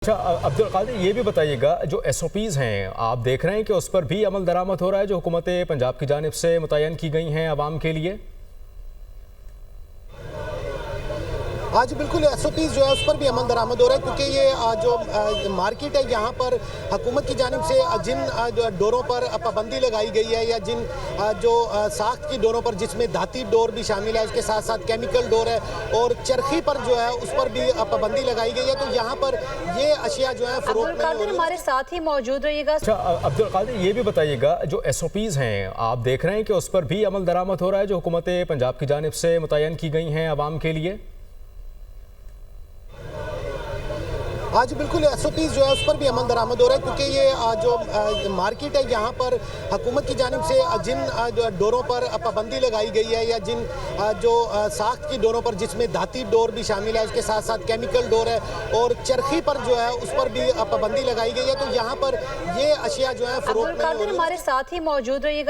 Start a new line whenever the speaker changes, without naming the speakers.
अच्छा अब्दुल कादिर, ये भी बताइएगा जो SOPs हैं आप देख रहे हैं कि उस पर भी अमल दरामद हो रहा है जो हुकूमत पंजाब की जानिब से मुतय्यन की गई हैं आवाम के लिए।
हाँ जी बिल्कुल, SOPs जो है उस पर भी अमल दरामद हो रहा है क्योंकि ये जो मार्केट है यहाँ पर हुकूमत की जानिब से जिन डोरों पर पाबंदी लगाई गई है या जिन जो साख्त की डोरों पर जिसमें धाती डोर भी शामिल है, उसके साथ साथ केमिकल डोर है और चरखी पर जो है उस पर भी पाबंदी लगाई गई है। तो यहाँ पर ये अशिया जो है फरोख्त नहीं हो रही।
हमारे साथ ही मौजूद रहिएगा।
अच्छा अब्दुल कादिर, ये भी बताइएगा जो SOPs हैं आप देख रहे हैं कि उस पर भी अमल दरामद हो रहा है जो हुकूमत पंजाब की जानिब से मुतय्यन की गई हैं आवाम के लिए।
हाँ जी बिल्कुल, SOPs जो है उस पर भी अमल दरामद हो रहा है क्योंकि ये जो मार्केट है यहाँ पर हुकूमत की जानिब से जिन डोरों पर पाबंदी लगाई गई है या जिन जो साख्त की डोरों पर जिसमें धाती डोर भी शामिल है, उसके साथ साथ केमिकल डोर है और चरखी पर जो है उस पर भी पाबंदी लगाई गई है। तो यहाँ पर ये अशिया जो है फरोख्त नहीं हो रही।
हमारे साथ ही मौजूद रहिएगा।